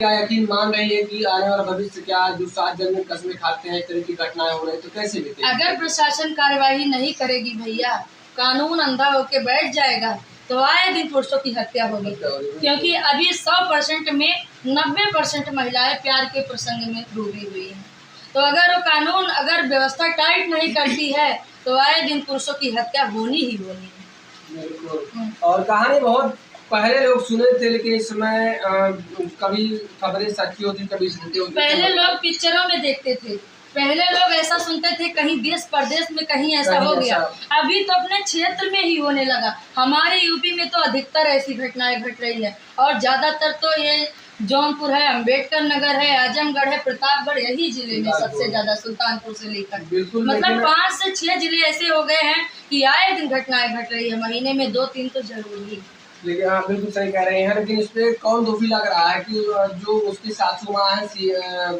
क्या यकीन मान रही है कि आने वाला भविष्य क्या जो 7 जन में कस्में खाते हैं, इस तरह की घटनाएं हो रही तो कैसे बीतेगी? अगर प्रशासन कार्यवाही नहीं करेगी भैया, कानून अंधा होके बैठ जाएगा तो आए दिन पुरुषों की हत्या होगी। क्योंकि अभी 100% में 90% महिलाएं प्यार के प्रसंग में डूबी हुई हैं। तो अगर वो कानून अगर व्यवस्था टाइट नहीं करती है तो आए दिन पुरुषों की हत्या होनी ही होनी है। बिल्कुल। और कहानी बहुत पहले लोग सुने थे, लेकिन इस समय कभी खबरें सच्ची होती, कभी झूठी होती। पहले लोग पिक्चरों में देखते थे, पहले लोग ऐसा सुनते थे कहीं देश प्रदेश में कहीं ऐसा हो गया। अभी तो अपने क्षेत्र में ही होने लगा। हमारे यूपी में तो अधिकतर ऐसी घटनाएं घट रही है और ज्यादातर तो ये जौनपुर है, अम्बेडकर नगर है, आजमगढ़ है, प्रतापगढ़, यही जिले में सबसे ज्यादा, सुल्तानपुर से लेकर मतलब 5 से 6 जिले ऐसे हो गए हैं कि आए दिन घटनाएं घट रही है। महीने में 2-3 तो जरूर ही। लेकिन आप बिल्कुल सही कह रहे हैं, लेकिन इस पे कौन दोषी लग रहा है कि जो उसकी सासू माँ है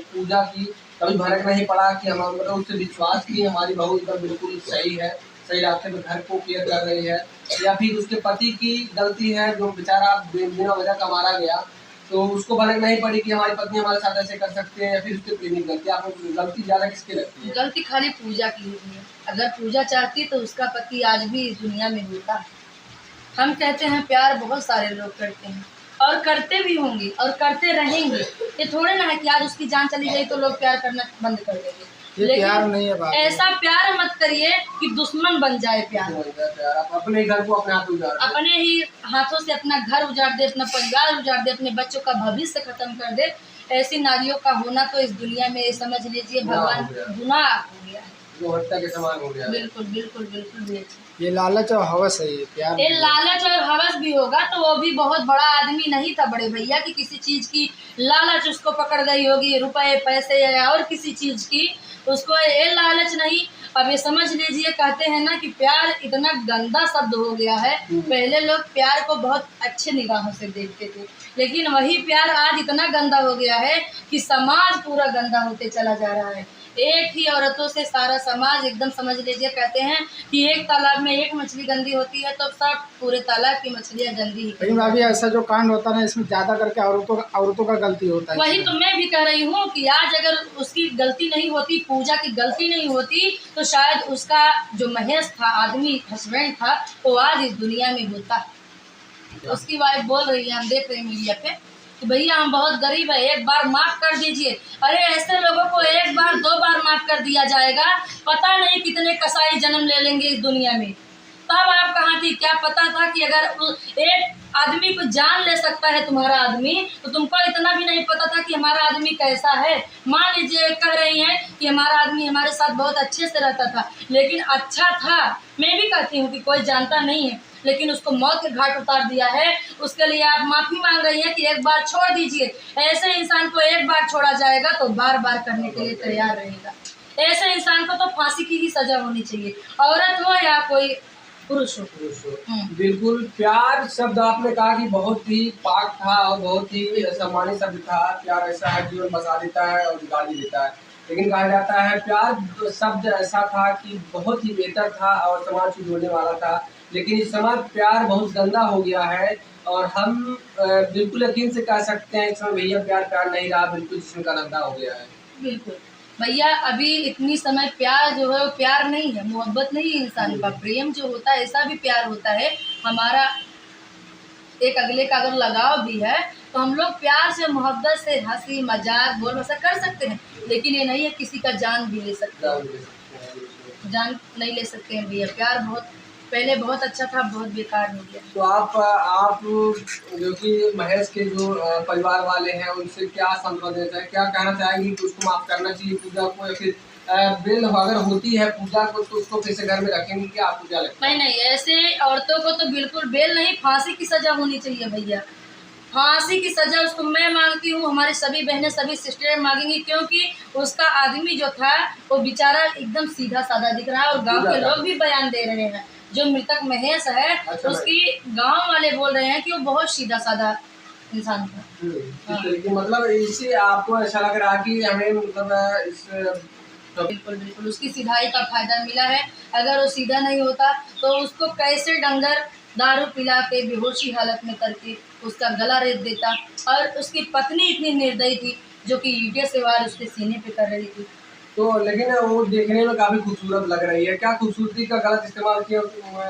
पूजा की, कभी भड़क नहीं पड़ा कि हम मतलब उससे विश्वास की हमारी बहू एकदम बिल्कुल सही है, सही रास्ते में घर को केयर कर रही है, या फिर उसके पति की गलती है जो बेचारा बिना वजह का मारा गया, तो उसको भड़क नहीं पड़ी कि हमारी पत्नी हमारे साथ ऐसे कर सकते हैं, या फिर उसके प्रेमी गलती। आपको गलती ज्यादा किसकी लगती है? गलती खाली पूजा की हुई है। अगर पूजा चाहती तो उसका पति आज भी इस दुनिया में होता। हम कहते हैं प्यार बहुत सारे लोग करते हैं और करते भी होंगे और करते रहेंगे। ये थोड़े ना है कि आज उसकी जान चली गई तो लोग प्यार करना बंद कर देंगे। लेकिन प्यार नहीं है बात। ऐसा प्यार मत करिए कि दुश्मन बन जाए प्यार। अपने घर को अपने हाथ उजाड़, अपने ही हाथों से अपना घर उजाड़ दे, अपना परिवार उजाड़ दे, अपने बच्चों का भविष्य खत्म कर दे। ऐसी नारियों का होना तो इस दुनिया में समझ लीजिए भगवान गुनाह हो गया है, जो हत्या के समान हो गया। बिल्कुल बिल्कुल बिल्कुल। ये लालच और हवस है, ये प्यार। ये लालच और हवस भी होगा तो वो भी बहुत बड़ा आदमी नहीं था बड़े भैया कि किसी चीज की लालच उसको पकड़ गई होगी, रुपए पैसे या और किसी चीज की, उसको ये लालच नहीं। अब ये समझ लीजिए, कहते हैं ना कि प्यार इतना गंदा शब्द हो गया है। पहले लोग प्यार को बहुत अच्छे निगाहों से देखते थे, लेकिन वही प्यार आज इतना गंदा हो गया है कि समाज पूरा गंदा होते चला जा रहा है। एक ही औरतों से सारा समाज एकदम समझ लीजिए, कहते हैं कि एक तालाब में एक मछली गंदी होती है तो सब पूरे तालाब की मछलियां गंदी ही। लेकिन अभी ऐसा जो कांड होता है इसमें ज्यादा करके औरतों का गलती होता है। वही तो मैं भी कह रही हूँ कि आज अगर उसकी गलती नहीं होती, पूजा की गलती नहीं होती, तो शायद उसका जो महेश था, आदमी हस्बैंड था, वो आज इस दुनिया में होता। उसकी वाइफ बोल रही है, हम देख रहे हैं मीडिया पे, कि भैया हम बहुत गरीब है, एक बार माफ कर दीजिए। अरे ऐसे लोगों को एक बार 2 बार माफ कर दिया जाएगा, पता नहीं कितने कसाई जन्म ले लेंगे इस दुनिया में। तब आप कहाँ थी? क्या पता था कि अगर एक आदमी को जान ले सकता है तुम्हारा आदमी, तो तुमको इतना भी नहीं पता था कि हमारा आदमी कैसा है। मान लीजिए कह रही हैं कि हमारा आदमी हमारे साथ बहुत अच्छे से रहता था, लेकिन अच्छा था, मैं भी कहती हूँ कि कोई जानता नहीं है, लेकिन उसको मौत के घाट उतार दिया है। उसके लिए आप माफी मांग रही हैं कि एक बार छोड़ दीजिए। ऐसे इंसान को एक बार छोड़ा जाएगा तो बार बार करने के लिए तैयार रहेगा। ऐसे इंसान को तो फांसी की ही सजा होनी चाहिए, औरत हो या कोई पुरुष हो। बिल्कुल। प्यार शब्द आपने कहा कि बहुत ही पाक था और बहुत ही सम्मानित शब्द था। प्यार ऐसा है जीवन बसा देता है और गाली देता है, लेकिन कहा जाता है प्यार शब्द ऐसा था कि बहुत ही बेहतर था और समाज को जोड़ने वाला था। लेकिन इस समय प्यार बहुत गंदा हो गया है और हम बिल्कुल यकीन से कह सकते हैं इस समय भैया प्यार नहीं रहा, बिल्कुल जिस्म का धंधा हो गया है। बिल्कुल भैया, अभी इतनी समय प्यार जो है वो प्यार नहीं है, मोहब्बत नहीं है। इंसान का प्रेम जो होता है ऐसा भी प्यार होता है। हमारा एक अगले का अगर लगाव भी है तो हम लोग प्यार से, मोहब्बत से, हंसी मजाक बोल वैसा कर सकते हैं, लेकिन ये नहीं है किसी का जान भी ले सकते हैं। जान नहीं ले सकते हैं भैया। प्यार बहुत पहले बहुत अच्छा था, बहुत बेकार हो गया। तो आप जो कि महेश के जो परिवार वाले हैं उनसे क्या संदेश देते हैं, क्या कहना चाहेंगे कि उसको माफ करना चाहिए पूजा को, या फिर बेल अगर होती है पूजा को तो उसको फिर से घर में रखेंगे? क्या आपको क्या लगता है? नहीं, ऐसे औरतों को तो बिल्कुल बेल नहीं, फांसी की सजा होनी चाहिए भैया। फांसी की सजा उसको मैं मांगती हूँ, हमारी सभी बहनें, सभी सिस्टरें मांगेंगी, क्योंकि उसका आदमी जो था वो बेचारा एकदम सीधा साधा दिख रहा है और गांव के लोग भी बयान दे रहे हैं। जो मृतक महेश है, अच्छा, उसकी गांव वाले बोल रहे हैं कि वो बहुत सीधा साधा इंसान था। हाँ। मतलब इससे आपको ऐसा लग रहा कि हमें मतलब इस बिल्कुल उसकी सीधाई का फायदा मिला है। अगर वो सीधा नहीं होता तो उसको कैसे डंगर दारू पिला के बेहोशी हालत में करके उसका गला रेत देता। और उसकी पत्नी इतनी निर्दयी थी जो कि ईंटें से वार उसके सीने पे कर रही थी। तो लेकिन वो देखने में काफी खूबसूरत लग रही है, क्या खूबसूरती का गलत इस्तेमाल किया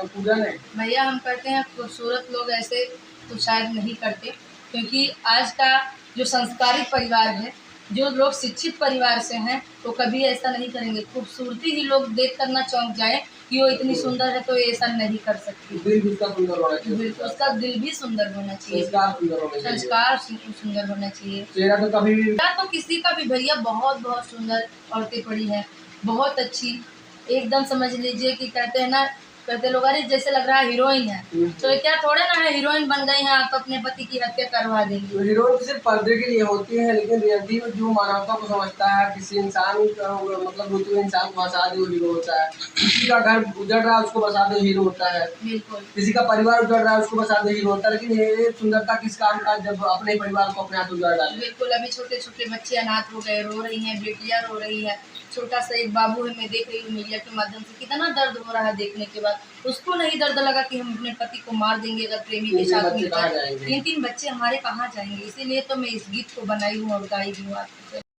पूजा ने? भैया हम कहते हैं खूबसूरत लोग ऐसे तो शायद नहीं करते, क्योंकि आज का जो संस्कारित परिवार है, जो लोग शिक्षित परिवार से हैं, वो कभी ऐसा नहीं करेंगे। खूबसूरती ही लोग देख कर ना चौंक जाए कि वो इतनी सुंदर है तो ये ऐसा नहीं कर सकती। दिल भी उसका सुंदर होना चाहिए, बिल्कुल, उसका दिल भी सुंदर होना चाहिए, संस्कार सुंदर होने चाहिए, संस्कार सुंदर होना चाहिए। चेहरा तो कभी भी या तो किसी का भी भैया बहुत बहुत सुंदर औरतें पड़ी हैं, बहुत अच्छी, एकदम समझ लीजिए कि कहते हैं ना, कहते लोग अरे जैसे लग रहा है हीरोइन है, तो ये क्या थोड़े ना है हीरोइन बन गई है आप अपने पति की हत्या करवा देंगे। हीरोइन सिर्फ पर्दे के लिए होती है, लेकिन रियलिटी में जो मानवता को समझता है, किसी इंसान का मतलब वो इंसान को बसा दे वो हीरो होता है, किसी का घर उजड़ रहा है उसको बसा दे हीरो होता है, बिल्कुल, किसी का परिवार उजड़ रहा है उसको बसा दे हीरो होता है। लेकिन ये सुंदरता किस काम का जब अपने परिवार को अपने हाथ उजाड़ डाले। बिल्कुल। अभी छोटे छोटे बच्चे अनाथ हो गए, रो रही हैं, बेटियां रो रही है, छोटा सा एक बाबू है, मैं देख रही हूँ मीडिया के माध्यम से, कितना दर्द हो रहा है देखने के बाद। उसको नहीं दर्द लगा कि हम अपने पति को मार देंगे अगर प्रेमी के साथ मिलकर। 3-3 बच्चे हमारे कहाँ जाएंगे। इसीलिए तो मैं इस गीत को बनाई हूँ और गाई हूँ आपको।